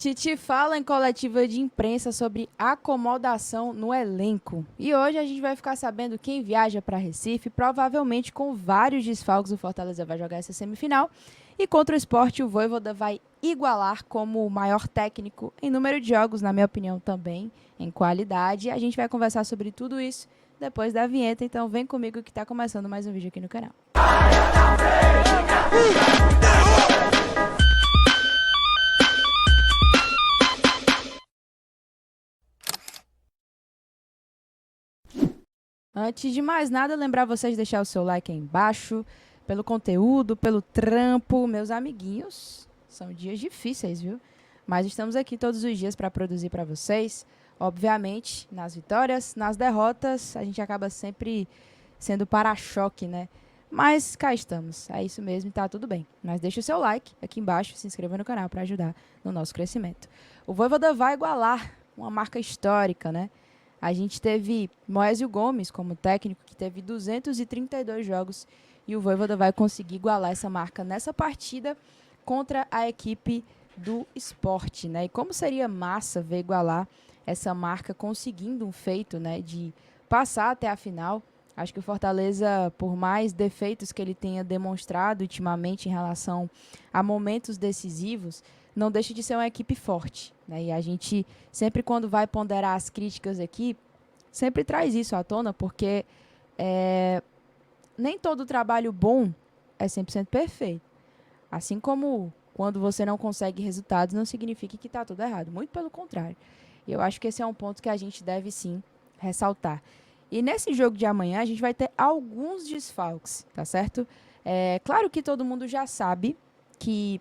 Titi fala em coletiva de imprensa sobre acomodação no elenco. E hoje a gente vai ficar sabendo quem viaja para Recife, provavelmente com vários desfalques. O Fortaleza vai jogar essa semifinal. E contra o Sport, o Vojvoda vai igualar como o maior técnico em número de jogos, na minha opinião também, em qualidade. A gente vai conversar sobre tudo isso depois da vinheta, então vem comigo que está começando mais um vídeo aqui no canal. Antes de mais nada, lembrar vocês de deixar o seu like aí embaixo, pelo conteúdo, pelo trampo, meus amiguinhos. São dias difíceis, viu? Mas estamos aqui todos os dias para produzir para vocês. Obviamente, nas vitórias, nas derrotas, a gente acaba sempre sendo para-choque, né? Mas cá estamos, é isso mesmo e tá tudo bem. Mas deixa o seu like aqui embaixo, se inscreva no canal para ajudar no nosso crescimento. O Vojvoda vai igualar uma marca histórica, né? A gente teve Moésio Gomes como técnico, que teve 232 jogos, e o Vojvoda vai conseguir igualar essa marca nessa partida contra a equipe do Sport, né? E como seria massa ver igualar essa marca conseguindo um feito, né, de passar até a final. Acho que o Fortaleza, por mais defeitos que ele tenha demonstrado ultimamente em relação a momentos decisivos, não deixa de ser uma equipe forte, né? E a gente, sempre quando vai ponderar as críticas aqui, sempre traz isso à tona, porque nem todo trabalho bom é 100% perfeito. Assim como quando você não consegue resultados, não significa que está tudo errado. Muito pelo contrário. E eu acho que esse é um ponto que a gente deve, sim, ressaltar. E nesse jogo de amanhã, a gente vai ter alguns desfalques, tá certo? Claro que todo mundo já sabe que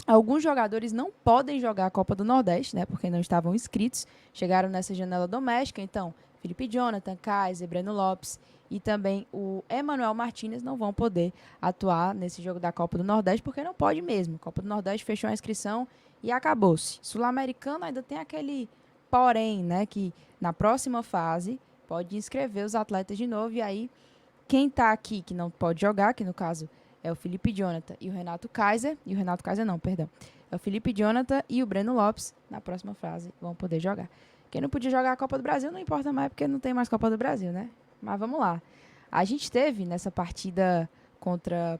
alguns jogadores não podem jogar a Copa do Nordeste, né? Porque não estavam inscritos, chegaram nessa janela doméstica. Então, Felipe Jonathan, Kaiser, Breno Lopes e também o Emanuel Martinez não vão poder atuar nesse jogo da Copa do Nordeste, porque não pode mesmo. A Copa do Nordeste fechou a inscrição e acabou-se. Sul-Americano ainda tem aquele porém, né? Que na próxima fase pode inscrever os atletas de novo. E aí, quem está aqui que não pode jogar, que no caso é o Felipe Jonathan e o Renato Kaiser. E o Renato Kaiser não, perdão. É o Felipe Jonathan e o Breno Lopes, na próxima fase, vão poder jogar. Quem não podia jogar a Copa do Brasil não importa mais, porque não tem mais Copa do Brasil, né? Mas vamos lá. A gente teve nessa partida contra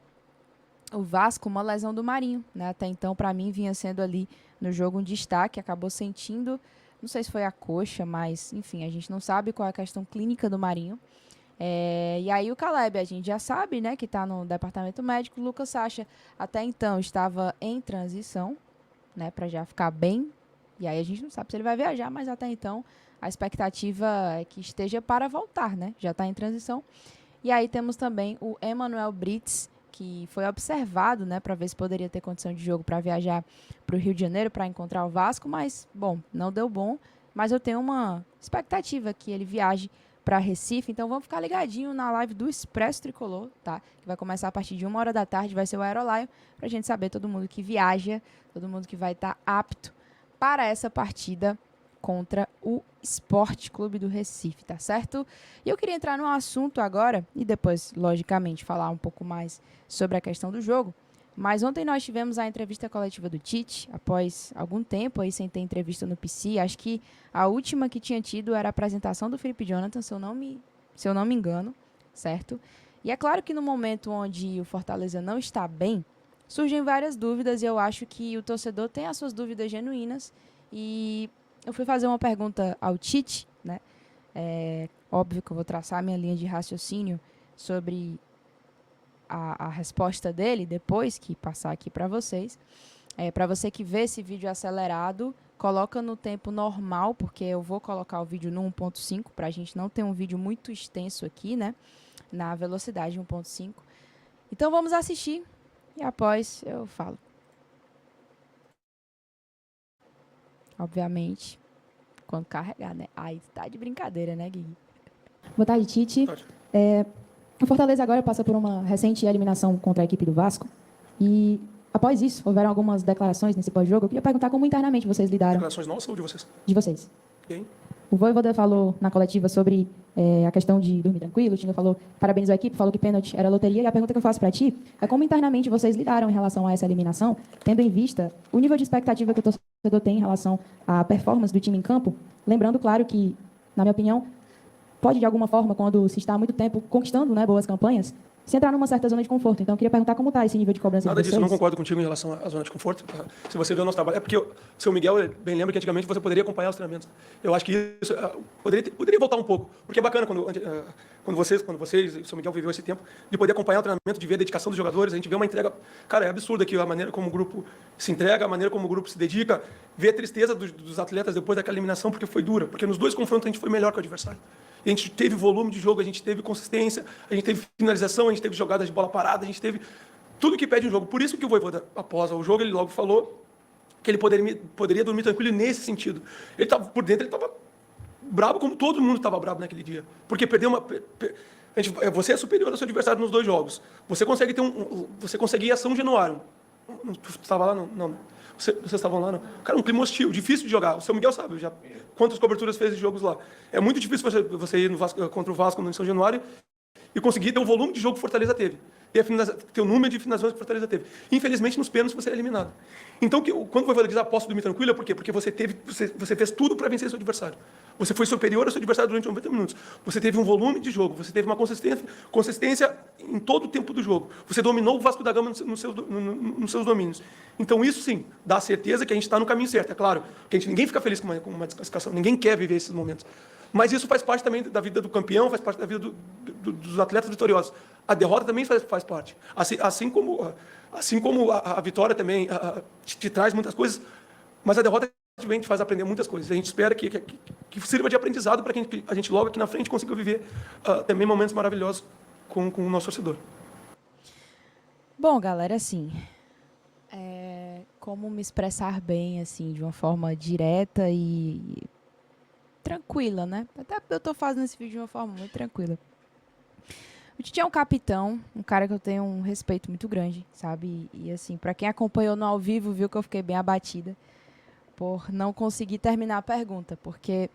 o Vasco uma lesão do Marinho, né? Até então, para mim, vinha sendo ali no jogo um destaque. Acabou sentindo, não sei se foi a coxa, mas enfim, a gente não sabe qual é a questão clínica do Marinho. E aí o Caleb, a gente já sabe, né, que está no departamento médico. O Lucas Sacha até então estava em transição, né, para já ficar bem. E aí a gente não sabe se ele vai viajar, mas até então a expectativa é que esteja para voltar, né? Já está em transição. E aí temos também o Emanuel Brits, que foi observado, né, para ver se poderia ter condição de jogo para viajar para o Rio de Janeiro para encontrar o Vasco, mas, bom, não deu bom. Mas eu tenho uma expectativa que ele viaje para Recife, então vamos ficar ligadinho na live do Expresso Tricolor, tá? Que vai começar a partir de 1h da tarde, vai ser o Aerolion, pra gente saber todo mundo que viaja, todo mundo que vai estar apto para essa partida contra o Sport Clube do Recife, tá certo? E eu queria entrar num assunto agora, e depois, logicamente, falar um pouco mais sobre a questão do jogo. Mas ontem nós tivemos a entrevista coletiva do Tite, após algum tempo aí sem ter entrevista no PC. Acho que a última que tinha tido era a apresentação do Felipe Jonathan, se eu não me engano, certo? E é claro que no momento onde o Fortaleza não está bem, surgem várias dúvidas e eu acho que o torcedor tem as suas dúvidas genuínas. E eu fui fazer uma pergunta ao Tite, né? Óbvio que eu vou traçar a minha linha de raciocínio sobre a resposta dele depois que passar aqui para vocês. Para você que vê esse vídeo acelerado, coloca no tempo normal, porque eu vou colocar o vídeo no 1.5 para a gente não ter um vídeo muito extenso aqui, né? Na velocidade 1.5. Então vamos assistir e após eu falo. Obviamente, quando carregar, né? Aí tá de brincadeira, né, Gui? Boa tarde, Tite. O Fortaleza agora passa por uma recente eliminação contra a equipe do Vasco. E, após isso, houveram algumas declarações nesse pós-jogo. Eu queria perguntar como internamente vocês lidaram. Declarações nossas ou de vocês? De vocês. Quem? O Vojvoda falou na coletiva sobre a questão de dormir tranquilo. O Tinga falou, parabenizou a equipe, falou que pênalti era loteria. E a pergunta que eu faço para ti é como internamente vocês lidaram em relação a essa eliminação, tendo em vista o nível de expectativa que o torcedor torcedor tem em relação à performance do time em campo, lembrando, claro, que, na minha opinião, pode, de alguma forma, quando se está há muito tempo conquistando, né, boas campanhas, se entrar numa certa zona de conforto. Então, eu queria perguntar como está esse nível de cobrança Nada de disso, eu não vocês. concordo contigo em relação à zona de conforto. Se você vê o nosso trabalho, é porque o seu Miguel bem lembra que antigamente você poderia acompanhar os treinamentos. Eu acho que isso poderia voltar um pouco, porque é bacana quando vocês, o seu Miguel viveu esse tempo, de poder acompanhar o treinamento, de ver a dedicação dos jogadores, a gente vê uma entrega, cara, é absurda aqui a maneira como o grupo se entrega, a maneira como o grupo se dedica, ver a tristeza dos atletas depois daquela eliminação, porque foi dura, porque nos dois confrontos a gente foi melhor que o adversário. A gente teve volume de jogo, a gente teve consistência, a gente teve finalização, a gente teve jogadas de bola parada, a gente teve tudo que pede um jogo. Por isso que o Vojvoda, após o jogo, ele logo falou que ele poderia dormir tranquilo nesse sentido. Ele estava por dentro, ele estava bravo como todo mundo estava bravo naquele dia. Porque perdeu uma... Você é superior ao seu adversário nos dois jogos. Você consegue você consegue ir a São Januário. Você estava lá? Não. Vocês estavam lá, não? Cara, um clima hostil, difícil de jogar. O seu Miguel sabe já quantas coberturas fez de jogos lá. É muito difícil você ir contra o Vasco no São Januário e conseguir ter o volume de jogo que o Fortaleza teve. Ter o número de finalizações que o Fortaleza teve. Infelizmente, nos pênaltis, você é eliminado. Então, quando foi dizer, posso dormir tranquilo, por quê? Porque você fez tudo para vencer seu adversário. Você foi superior ao seu adversário durante 90 minutos. Você teve um volume de jogo, você teve uma consistência em todo o tempo do jogo. Você dominou o Vasco da Gama nos seus domínios. Então, isso sim, dá certeza que a gente está no caminho certo. É claro que ninguém fica feliz com uma desclassificação, ninguém quer viver esses momentos. Mas isso faz parte também da vida do campeão, faz parte da vida dos atletas vitoriosos. A derrota também faz parte. Assim como a vitória também te traz muitas coisas, mas a derrota também te faz aprender muitas coisas. A gente espera que sirva de aprendizado para que a gente logo aqui na frente consiga viver também momentos maravilhosos com o nosso torcedor. Bom, galera, assim, como me expressar bem, assim, de uma forma direta e tranquila, né? Até eu tô fazendo esse vídeo de uma forma muito tranquila. O Tite é um capitão, um cara que eu tenho um respeito muito grande, sabe? E assim, pra quem acompanhou no ao vivo, viu que eu fiquei bem abatida por não conseguir terminar a pergunta, porque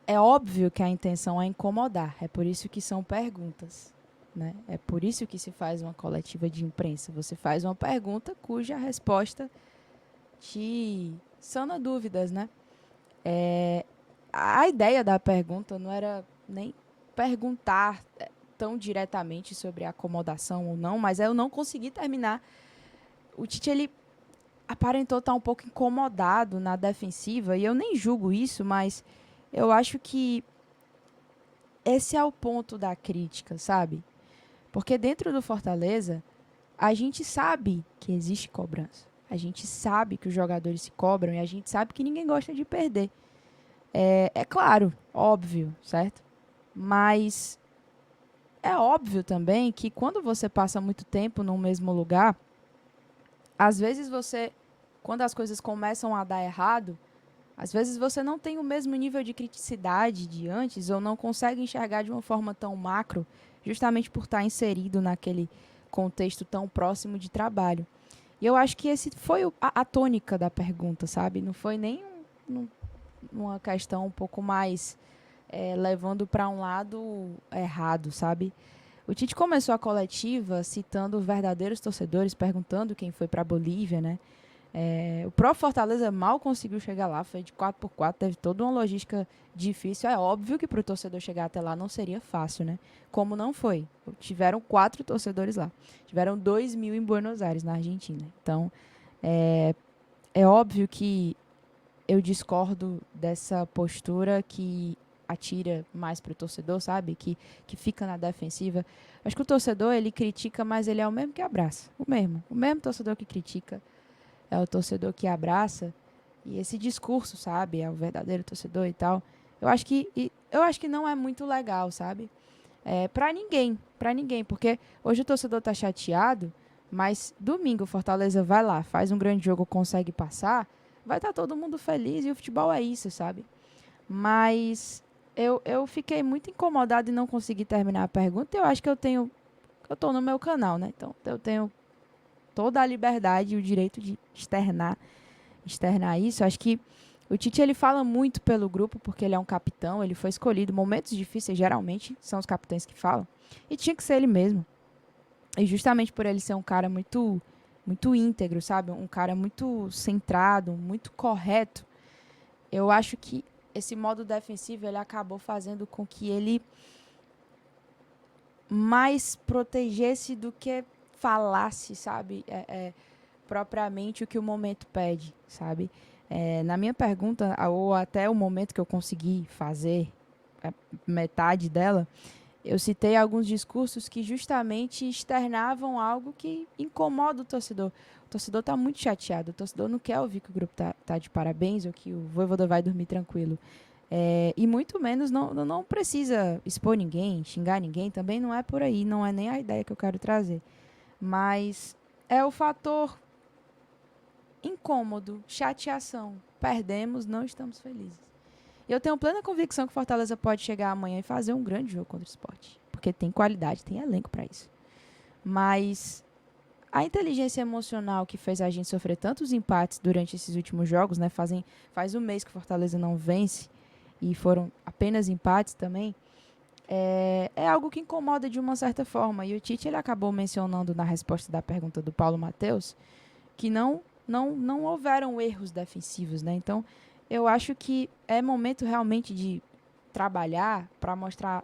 é óbvio que a intenção é incomodar, é por isso que são perguntas, né? É por isso que se faz uma coletiva de imprensa. Você faz uma pergunta cuja resposta te sana dúvidas, né? A ideia da pergunta não era nem perguntar tão diretamente sobre a acomodação ou não, mas eu não consegui terminar. O Tite, ele aparentou estar um pouco incomodado na defensiva, e eu nem julgo isso, mas eu acho que esse é o ponto da crítica, sabe? Porque dentro do Fortaleza, a gente sabe que existe cobrança. A gente sabe que os jogadores se cobram e a gente sabe que ninguém gosta de perder. É claro, óbvio, certo? Mas é óbvio também que quando você passa muito tempo no mesmo lugar, às vezes quando as coisas começam a dar errado, às vezes você não tem o mesmo nível de criticidade de antes ou não consegue enxergar de uma forma tão macro, justamente por estar inserido naquele contexto tão próximo de trabalho. E eu acho que esse foi a tônica da pergunta, sabe? Não foi nem uma questão um pouco mais levando para um lado errado, sabe? O Tite começou a coletiva citando verdadeiros torcedores, perguntando quem foi para a Bolívia, né? O próprio Fortaleza mal conseguiu chegar lá, foi de 4x4, teve toda uma logística difícil. É óbvio que para o torcedor chegar até lá não seria fácil, né? Como não foi. Tiveram 4 torcedores lá. Tiveram 2.000 em Buenos Aires, na Argentina. Então, é óbvio que eu discordo dessa postura que atira mais para o torcedor, sabe? Que fica na defensiva. Acho que o torcedor, ele critica, mas ele é o mesmo que abraça. O mesmo torcedor que critica é o torcedor que abraça. E esse discurso, sabe? É o verdadeiro torcedor e tal. Eu acho que não é muito legal, sabe? Para ninguém, porque hoje o torcedor tá chateado, mas domingo o Fortaleza vai lá, faz um grande jogo, consegue passar, vai estar todo mundo feliz e o futebol é isso, sabe? Mas eu fiquei muito incomodado em não conseguir terminar a pergunta. Eu acho que eu tô no meu canal, né? Então eu tenho toda a liberdade e o direito de externar isso. Eu acho que o Tite, ele fala muito pelo grupo, porque ele é um capitão, ele foi escolhido. Momentos difíceis, geralmente, são os capitães que falam. E tinha que ser ele mesmo. E justamente por ele ser um cara muito muito íntegro, sabe? Um cara muito centrado, muito correto. Eu acho que esse modo defensivo ele acabou fazendo com que ele mais protegesse do que falasse, sabe? Propriamente o que o momento pede, sabe? Na minha pergunta, ou até o momento que eu consegui fazer metade dela, eu citei alguns discursos que justamente externavam algo que incomoda o torcedor. O torcedor está muito chateado, o torcedor não quer ouvir que o grupo tá de parabéns ou que o Vojvoda vai dormir tranquilo. E muito menos não precisa expor ninguém, xingar ninguém, também não é por aí, não é nem a ideia que eu quero trazer. Mas é o fator incômodo, chateação. Perdemos, não estamos felizes. E eu tenho plena convicção que o Fortaleza pode chegar amanhã e fazer um grande jogo contra o Sport. Porque tem qualidade, tem elenco para isso. Mas a inteligência emocional que fez a gente sofrer tantos empates durante esses últimos jogos, né? Faz um mês que o Fortaleza não vence e foram apenas empates também. É algo que incomoda de uma certa forma. E o Tite ele acabou mencionando na resposta da pergunta do Paulo Matheus que não houveram erros defensivos, né? Então, eu acho que é momento realmente de trabalhar para mostrar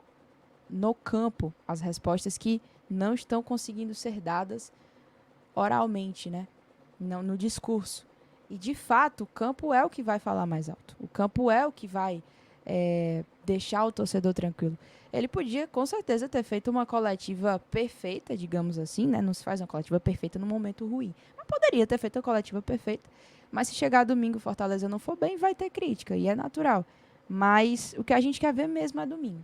no campo as respostas que não estão conseguindo ser dadas oralmente, né? Não no discurso. E, de fato, o campo é o que vai falar mais alto. O campo é o que vai deixar o torcedor tranquilo. Ele podia, com certeza, ter feito uma coletiva perfeita, digamos assim, né? Não se faz uma coletiva perfeita num momento ruim. Mas poderia ter feito a coletiva perfeita. Mas se chegar domingo e o Fortaleza não for bem, vai ter crítica, e é natural. Mas o que a gente quer ver mesmo é domingo.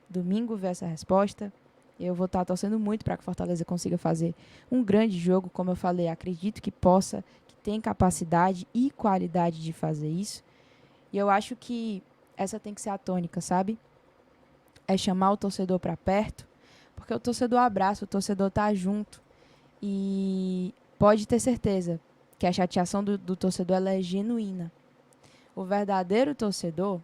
Domingo ver essa resposta. Eu vou estar torcendo muito para que o Fortaleza consiga fazer um grande jogo, como eu falei, acredito que possa, que tem capacidade e qualidade de fazer isso. E eu acho que essa tem que ser a tônica, sabe? É chamar o torcedor para perto, porque o torcedor abraça, o torcedor tá junto. E pode ter certeza que a chateação do torcedor ela é genuína. O verdadeiro torcedor,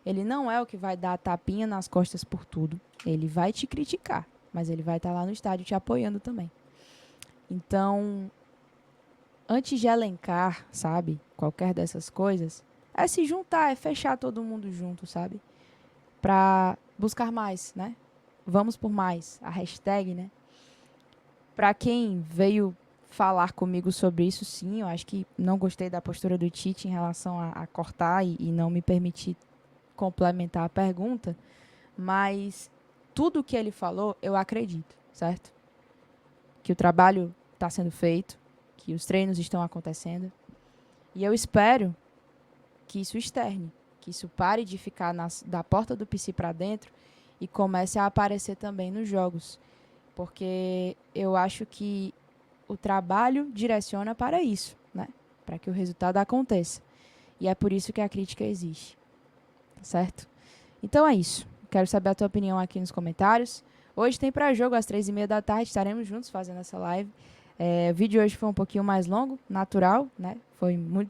ele não é o que vai dar a tapinha nas costas por tudo. Ele vai te criticar, mas ele vai estar lá no estádio te apoiando também. Então, antes de elencar, sabe, qualquer dessas coisas, é se juntar, é fechar todo mundo junto, sabe? Pra buscar mais, né? Vamos por mais, a hashtag, né? Pra quem veio falar comigo sobre isso, sim, eu acho que não gostei da postura do Tite em relação a cortar e não me permitir complementar a pergunta, mas tudo que ele falou, eu acredito, certo? Que o trabalho está sendo feito, que os treinos estão acontecendo, e eu espero que isso externe, que isso pare de ficar da porta do PC para dentro e comece a aparecer também nos jogos. Porque eu acho que o trabalho direciona para isso, né? Para que o resultado aconteça. E é por isso que a crítica existe. Certo? Então é isso. Quero saber a tua opinião aqui nos comentários. Hoje tem pré-jogo às 3h30 da tarde. Estaremos juntos fazendo essa live. O vídeo hoje foi um pouquinho mais longo, natural, né?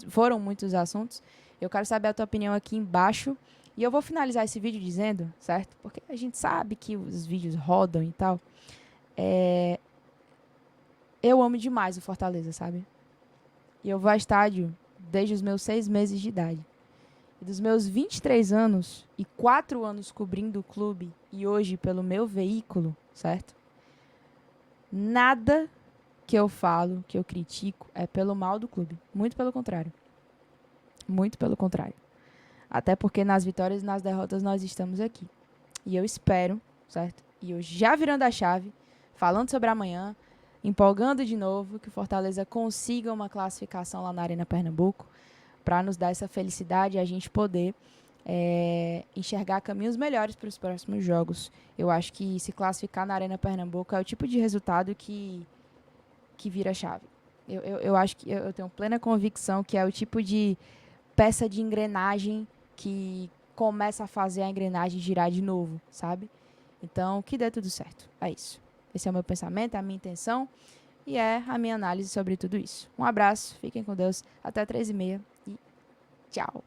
Foram muitos assuntos. Eu quero saber a tua opinião aqui embaixo. E eu vou finalizar esse vídeo dizendo, certo? Porque a gente sabe que os vídeos rodam e tal. Eu amo demais o Fortaleza, sabe? E eu vou ao estádio desde os meus 6 meses de idade. E dos meus 23 anos e 4 anos cobrindo o clube e hoje pelo meu veículo, certo? Nada que eu falo, que eu critico, é pelo mal do clube. Muito pelo contrário. Muito pelo contrário. Até porque nas vitórias e nas derrotas nós estamos aqui. E eu espero, certo? E eu já virando a chave, falando sobre amanhã, empolgando de novo, que o Fortaleza consiga uma classificação lá na Arena Pernambuco, para nos dar essa felicidade e a gente poder enxergar caminhos melhores para os próximos jogos. Eu acho que se classificar na Arena Pernambuco é o tipo de resultado que vira chave. Eu acho que eu tenho plena convicção que é o tipo de peça de engrenagem que começa a fazer a engrenagem girar de novo, sabe? Então, que dê tudo certo. É isso. Esse é o meu pensamento, é a minha intenção e é a minha análise sobre tudo isso. Um abraço, fiquem com Deus. Até 3h30 e tchau.